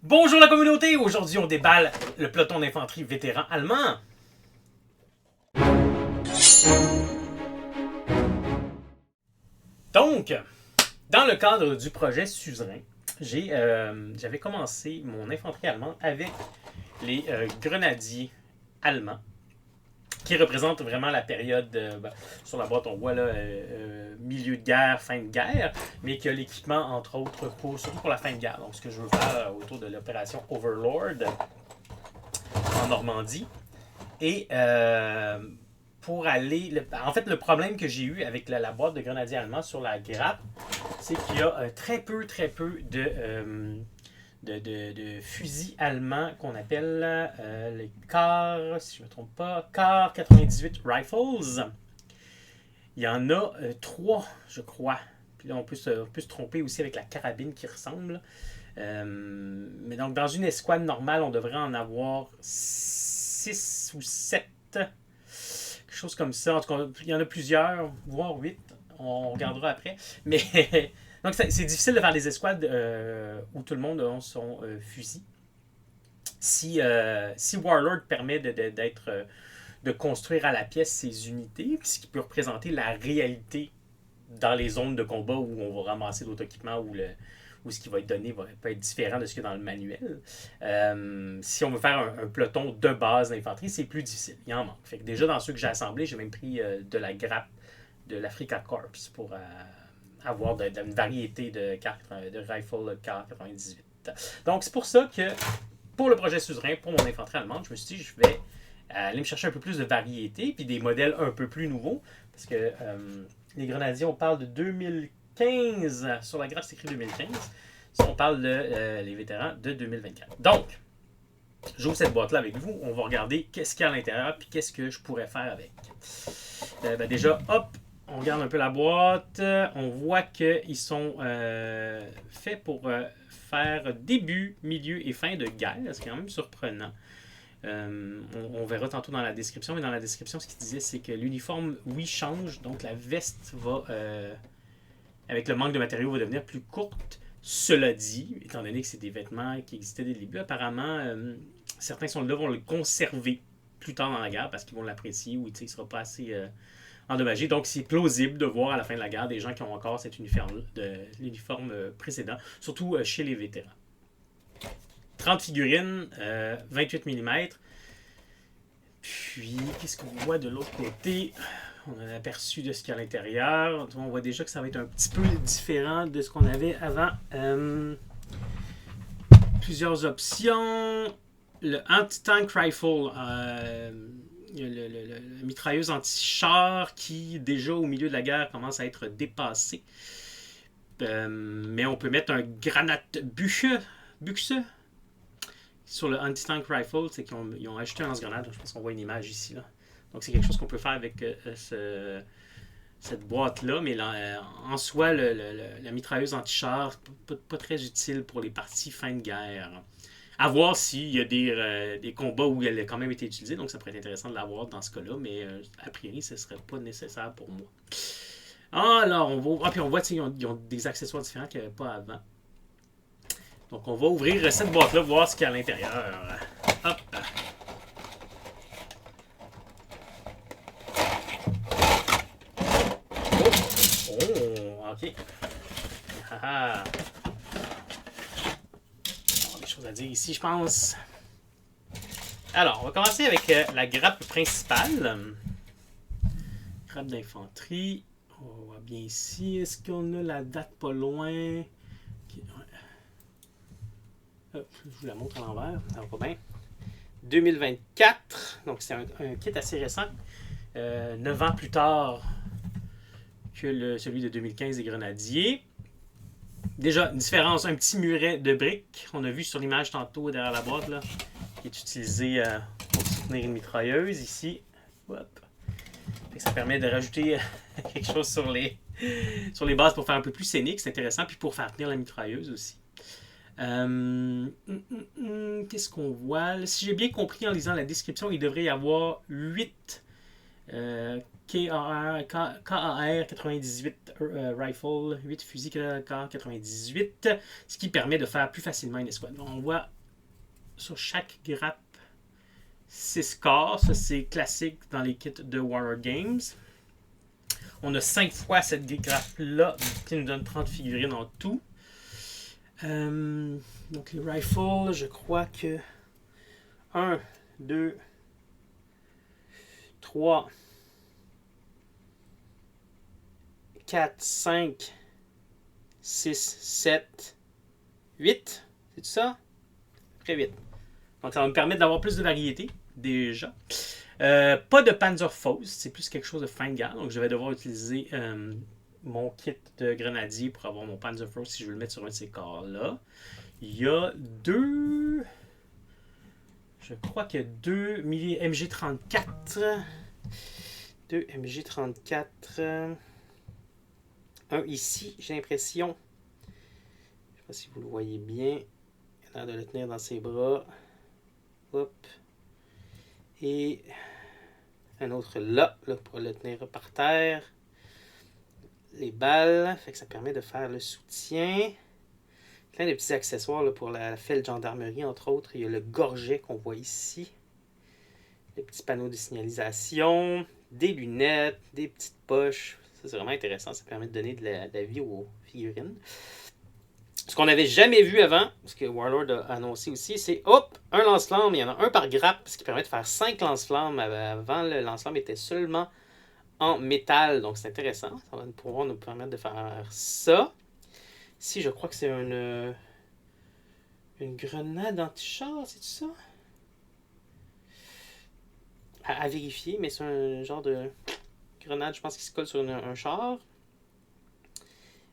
Bonjour la communauté! Aujourd'hui, on déballe le peloton d'infanterie vétéran allemand. Donc, dans le cadre du projet Suzerain, j'avais commencé mon infanterie allemande avec les grenadiers allemands, qui représentent vraiment la période, sur la boîte on voit là, milieu de guerre, fin de guerre, mais qui a l'équipement entre autres surtout pour la fin de guerre. Donc ce que je veux faire autour de l'opération Overlord en Normandie. Et pour aller. En fait, le problème que j'ai eu avec la boîte de grenadiers allemands sur la grappe, c'est qu'il y a très peu de fusils allemands qu'on appelle les CAR, si je ne me trompe pas, CAR 98 Rifles. Il y en a trois, je crois. Puis là, on peut se tromper aussi avec la carabine qui ressemble. Mais donc, dans une escouade normale, on devrait en avoir 6 ou 7. Quelque chose comme ça. En tout cas, il y en a plusieurs, voire 8. On regardera après. Mais donc, c'est difficile de faire des escouades où tout le monde a son fusil. Si Warlord permet de construire à la pièce ses unités, ce qui peut représenter la réalité dans les zones de combat où on va ramasser d'autres équipements, où ce qui va être donné peut être différent de ce qu'il y a dans le manuel. Si on veut faire un peloton de base d'infanterie, c'est plus difficile. Il en manque. Fait que déjà, dans ceux que j'ai assemblés, j'ai même pris de la grappe de l'Africa Corps pour avoir une variété de rifles K98. Donc, c'est pour ça que, pour le projet Suzerain, pour mon infanterie allemande, je me suis dit, je vais aller me chercher un peu plus de variété, puis des modèles un peu plus nouveaux, parce que les grenadiers, on parle de 2015. Sur la grappe, c'est écrit 2015. Si on parle de les vétérans de 2024. Donc, j'ouvre cette boîte-là avec vous. On va regarder qu'est-ce qu'il y a à l'intérieur puis qu'est-ce que je pourrais faire avec. Déjà, hop, on regarde un peu la boîte. On voit qu'ils sont faits pour faire début, milieu et fin de guerre. C'est quand même surprenant. On verra tantôt dans la description, mais dans la description, ce qu'il disait, c'est que l'uniforme, oui, change. Donc, la veste va, avec le manque de matériaux, va devenir plus courte. Cela dit, étant donné que c'est des vêtements qui existaient dès le début, apparemment, certains soldats vont le conserver plus tard dans la guerre parce qu'ils vont l'apprécier ou il ne sera pas assez endommagé. Donc, c'est plausible de voir à la fin de la guerre des gens qui ont encore cet l'uniforme précédent, surtout chez les vétérans. 30 figurines, 28 mm. Puis, qu'est-ce qu'on voit de l'autre côté? On a un aperçu de ce qu'il y a à l'intérieur. On voit déjà que ça va être un petit peu différent de ce qu'on avait avant. Plusieurs options. Le anti-tank rifle. La mitrailleuse anti-char qui, déjà au milieu de la guerre, commence à être dépassée. Mais on peut mettre un granate Buchse sur le anti-tank rifle. C'est qu'ils ont ajouté un lance-grenade. Je pense qu'on voit une image ici. Là. Donc, c'est quelque chose qu'on peut faire avec cette boîte-là. Mais là, en soi, la mitrailleuse anti-char, pas très utile pour les parties fin de guerre. À voir s'il y a des combats où elle a quand même été utilisée. Donc, ça pourrait être intéressant de l'avoir dans ce cas-là. Mais a priori, ce ne serait pas nécessaire pour moi. Alors, puis on voit qu'ils ont des accessoires différents qu'il n'y avait pas avant. Donc, on va ouvrir cette boîte-là, voir ce qu'il y a à l'intérieur. Hop! Oh, ok. Des choses à dire ici, je pense. Alors, on va commencer avec la grappe principale. Grappe d'infanterie. On voit bien ici. Est-ce qu'on a la date pas loin? Hop, je vous la montre à l'envers. Ça va pas bien. 2024. Donc, c'est un kit assez récent. 9 ans plus tard que celui de 2015 des Grenadiers. Déjà, une différence, un petit muret de briques. On a vu sur l'image tantôt derrière la boîte, là, qui est utilisé pour soutenir une mitrailleuse ici. Hop. Ça permet de rajouter quelque chose sur les bases pour faire un peu plus scénique. C'est intéressant. Puis pour faire tenir la mitrailleuse aussi. Qu'est-ce qu'on voit? Si j'ai bien compris en lisant la description, il devrait y avoir 8 KAR 98 rifle, 8 fusils KAR 98, ce qui permet de faire plus facilement une escouade. On voit sur chaque grappe 6 corps, ça c'est classique dans les kits de Warlord Games. On a 5 fois cette grappe-là qui nous donne 30 figurines en tout. Donc les rifles, je crois que 1, 2, 3, 4, 5, 6, 7, 8. C'est tout ça? Très 8. Donc ça va me permettre d'avoir plus de variété, déjà. Pas de Panzerfaust, c'est plus quelque chose de fin de gamme. Donc je vais devoir utiliser mon kit de grenadier pour avoir mon Panzerfaust si je veux le mettre sur un de ces corps-là. Il y a deux... Je crois qu'il y a deux MG34. Deux MG34. Un ici, j'ai l'impression. Je ne sais pas si vous le voyez bien. Il a l'air de le tenir dans ses bras. Hop. Et un autre là pour le tenir par terre. Les balles, fait que ça permet de faire le soutien. Plein de petits accessoires là, pour la file de gendarmerie, entre autres. Il y a le gorget qu'on voit ici. Les petits panneaux de signalisation. Des lunettes, des petites poches. Ça, c'est vraiment intéressant. Ça permet de donner de la vie aux figurines. Ce qu'on n'avait jamais vu avant, ce que Warlord a annoncé aussi, c'est hop, un lance-flamme. Il y en a un par grappe, ce qui permet de faire 5 lance-flammes. Avant, le lance-flamme était seulement en métal, donc c'est intéressant. Ça va pouvoir nous permettre de faire ça. Ici, je crois que c'est une grenade anti-char, c'est ça? À vérifier, mais c'est un genre de grenade, je pense, qui se colle sur un char.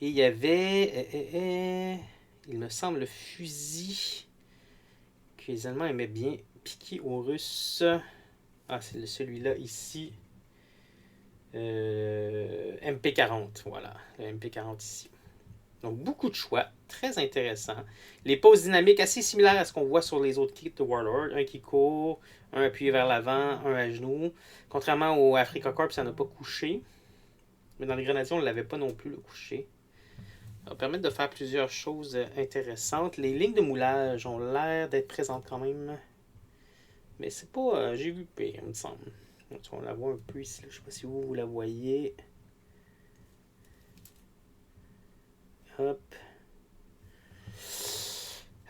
Et il y avait, il me semble, le fusil que les Allemands aimaient bien piquer aux Russes. Ah, c'est celui-là ici. MP40, voilà, le MP40 ici. Donc, beaucoup de choix, très intéressant. Les poses dynamiques assez similaires à ce qu'on voit sur les autres kits de Warlord. Un qui court, un appuyé vers l'avant, un à genoux. Contrairement au Afrika Korps, ça n'a pas couché. Mais dans les grenadiers, on ne l'avait pas non plus, le couché. Ça va permettre de faire plusieurs choses intéressantes. Les lignes de moulage ont l'air d'être présentes quand même. Mais c'est pas... j'ai vu pire, il me semble. Donc, on la voit un peu ici. Là. Je ne sais pas si vous la voyez. Hop.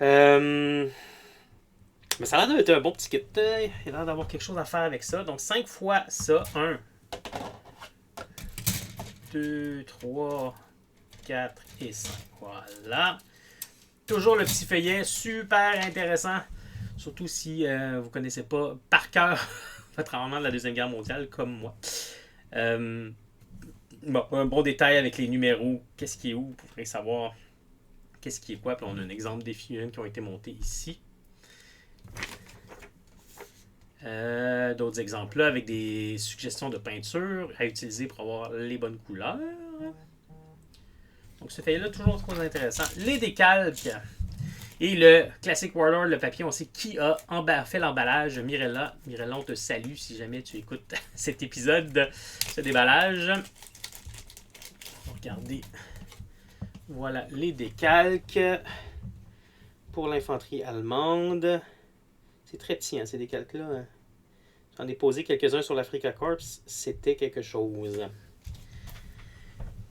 Mais ça a l'air d'être un bon petit kit. Il a l'air d'avoir quelque chose à faire avec ça. Donc 5 fois ça. 1, 2, 3, 4 et 5. Voilà. Toujours le petit feuillet. Super intéressant. Surtout si vous ne connaissez pas par cœur votre armement de la Deuxième Guerre mondiale comme moi. Bon, un bon détail avec les numéros. Qu'est-ce qui est où? Vous pourrez savoir qu'est-ce qui est quoi. Puis on a un exemple des figurines qui ont été montées ici. D'autres exemples là avec des suggestions de peinture à utiliser pour avoir les bonnes couleurs. Donc ce feuillet-là, toujours trop intéressant. Les décalques. Et le classique Warlord, le papier, on sait qui a fait l'emballage. Mirella. Mirella, on te salue si jamais tu écoutes cet épisode de ce déballage. Regardez. Voilà les décalques pour l'infanterie allemande. C'est très petit, hein, ces décalques-là. Hein. J'en ai posé quelques-uns sur l'Africa Corps. C'était quelque chose.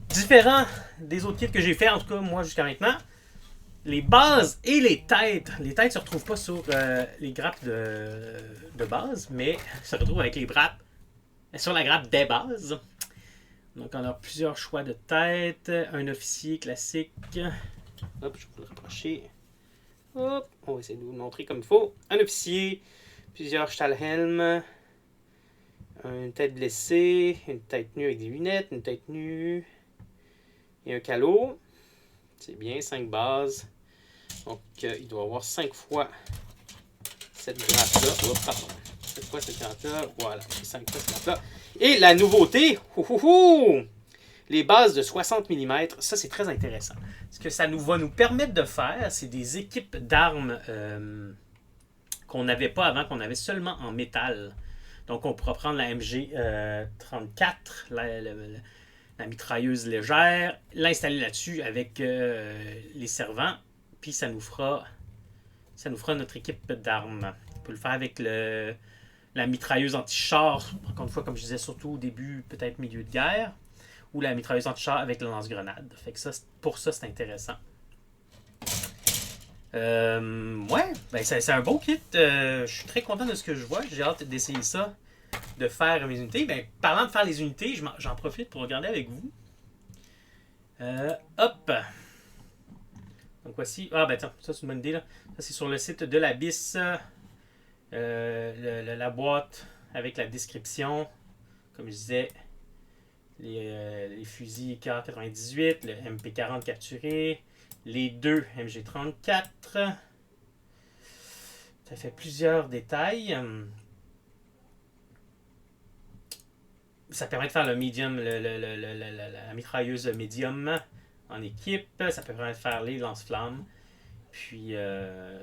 Différent des autres kits que j'ai fait, en tout cas, moi, jusqu'à maintenant. Les bases et les têtes. Les têtes ne se retrouvent pas sur les grappes de base, mais se retrouvent avec les grappes sur la grappe des bases. Donc, on a plusieurs choix de têtes. Un officier classique. Hop, je vais le rapprocher. Hop, on va essayer de vous montrer comme il faut. Un officier, plusieurs Stahlhelm, une tête blessée, une tête nue avec des lunettes, une tête nue et un calot. C'est bien, 5 bases. Donc, il doit y avoir 5 fois cette grappe-là. Oh, pardon. 7 fois cette grappe-là. Voilà, 5 fois cette grappe-là. Et la nouveauté, les bases de 60 mm, ça c'est très intéressant. Ce que ça va nous permettre de faire, c'est des équipes d'armes qu'on n'avait pas avant, qu'on avait seulement en métal. Donc, on pourra prendre la MG34, la mitrailleuse légère, l'installer là-dessus avec les servants, puis ça nous fera notre équipe d'armes. On peut le faire avec la mitrailleuse anti-char, encore une fois, comme je disais, surtout au début, peut-être milieu de guerre, ou la mitrailleuse anti-char avec le lance-grenade. Fait que ça, pour ça, c'est intéressant. Ouais, ben c'est un beau kit. Je suis très content de ce que je vois. J'ai hâte d'essayer ça, de faire mes unités. Ben, parlant de faire les unités, j'en profite pour regarder avec vous. Hop! Donc voici. Ah ben tiens, ça c'est une bonne idée là. Ça c'est sur le site de l'Abyss. La boîte avec la description. Comme je disais, les fusils K98, le MP40 capturé, les deux MG34. Ça fait plusieurs détails. Ça permet de faire le medium, la mitrailleuse médium en équipe. Ça permet de faire les lance-flammes. Puis,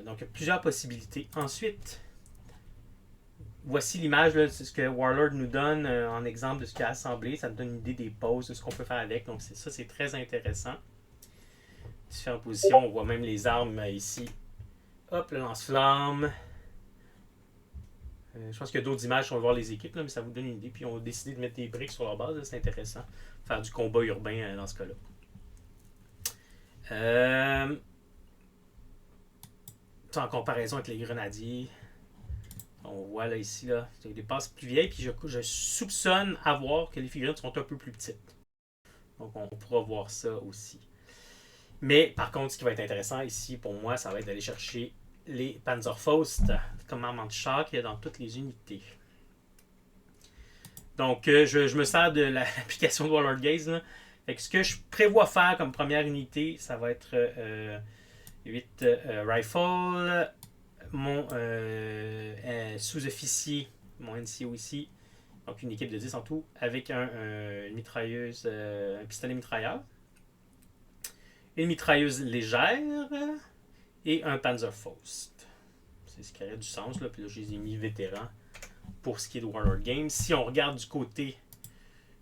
donc, il y a plusieurs possibilités. Ensuite, voici l'image, c'est ce que Warlord nous donne en exemple de ce qu'il a assemblé. Ça nous donne une idée des poses, de ce qu'on peut faire avec. Donc, ça, c'est très intéressant. Différentes positions. On voit même les armes ici. Hop, le lance-flamme. Je pense qu'il y a d'autres images, on va voir les équipes, là, mais ça vous donne une idée. Puis on a décidé de mettre des briques sur leur base, c'est intéressant. Faire du combat urbain dans ce cas-là. En comparaison avec les grenadiers, on voit là ici, là, c'est des passes plus vieilles, puis je soupçonne avoir que les figurines sont un peu plus petites. Donc on pourra voir ça aussi. Mais par contre, ce qui va être intéressant ici pour moi, ça va être d'aller chercher les Panzerfaust, commandement de char qu'il y a dans toutes les unités. Donc, je me sers de l'application de Warlord Gaze. Là. Fait que ce que je prévois faire comme première unité, ça va être 8 rifles, mon sous-officier, mon NCO ici, donc une équipe de 10 en tout, avec une mitrailleuse, un pistolet mitrailleur, une mitrailleuse légère, et un Panzerfaust. C'est ce qui aurait du sens. Là. Puis là, je les ai mis vétérans pour ce qui est de Warlord Games. Si on regarde du côté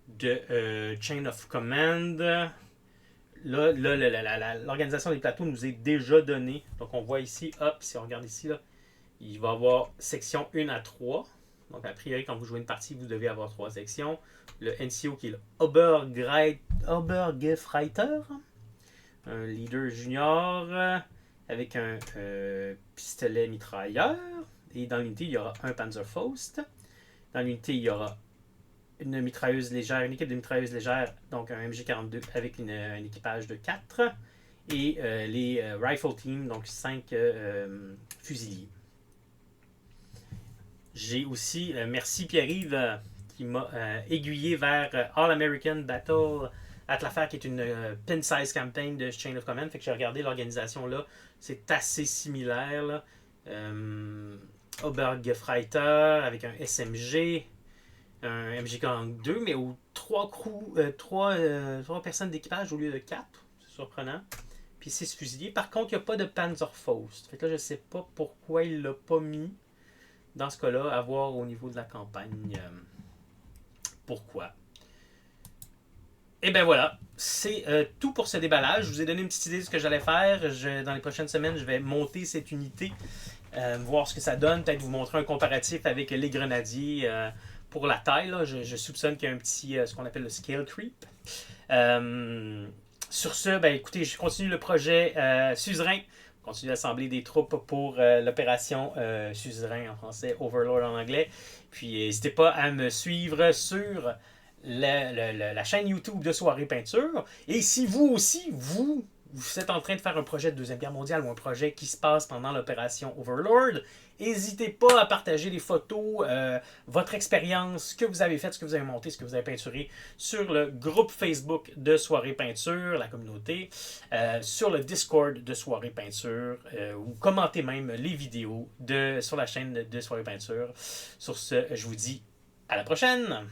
de Chain of Command, là l'organisation des plateaux nous est déjà donnée. Donc, on voit ici, hop, si on regarde ici, là, il va y avoir section 1 à 3. Donc, a priori, quand vous jouez une partie, vous devez avoir 3 sections. Le NCO qui est le Obergefreiter, un leader junior, avec un pistolet mitrailleur. Et dans l'unité, il y aura un Panzerfaust. Dans l'unité, il y aura une mitrailleuse légère, une équipe de mitrailleuses légères, donc un MG42 avec un équipage de 4. Et les Rifle Team, donc 5 fusiliers. J'ai aussi, merci Pierre-Yves, qui m'a aiguillé vers All American Battle at l'affaire, qui est une pin-size campaign de Chain of Command. Fait que j'ai regardé l'organisation là. C'est assez similaire. Là. Obergefreiter avec un SMG, un MG42, mais aux 3 personnes d'équipage au lieu de 4. C'est surprenant. Puis 6 fusiliers. Par contre, il n'y a pas de Panzerfaust. Fait que là, je ne sais pas pourquoi il ne l'a pas mis. Dans ce cas-là, à voir au niveau de la campagne. Pourquoi? Et ben voilà, c'est tout pour ce déballage. Je vous ai donné une petite idée de ce que j'allais faire. Dans les prochaines semaines, je vais monter cette unité, voir ce que ça donne, peut-être vous montrer un comparatif avec les grenadiers pour la taille. Là. Je soupçonne qu'il y a un petit, ce qu'on appelle le scale creep. Sur ce, ben écoutez, je continue le projet Suzerain. Je continue à assembler des troupes pour l'opération Suzerain en français, Overlord en anglais. Puis n'hésitez pas à me suivre sur la chaîne YouTube de Soirée Peinture. Et si vous aussi, vous êtes en train de faire un projet de Deuxième Guerre mondiale ou un projet qui se passe pendant l'opération Overlord, n'hésitez pas à partager les photos, votre expérience, ce que vous avez fait, ce que vous avez monté, ce que vous avez peinturé sur le groupe Facebook de Soirée Peinture, la communauté, sur le Discord de Soirée Peinture, ou commentez même les vidéos sur la chaîne de Soirée Peinture. Sur ce, je vous dis à la prochaine!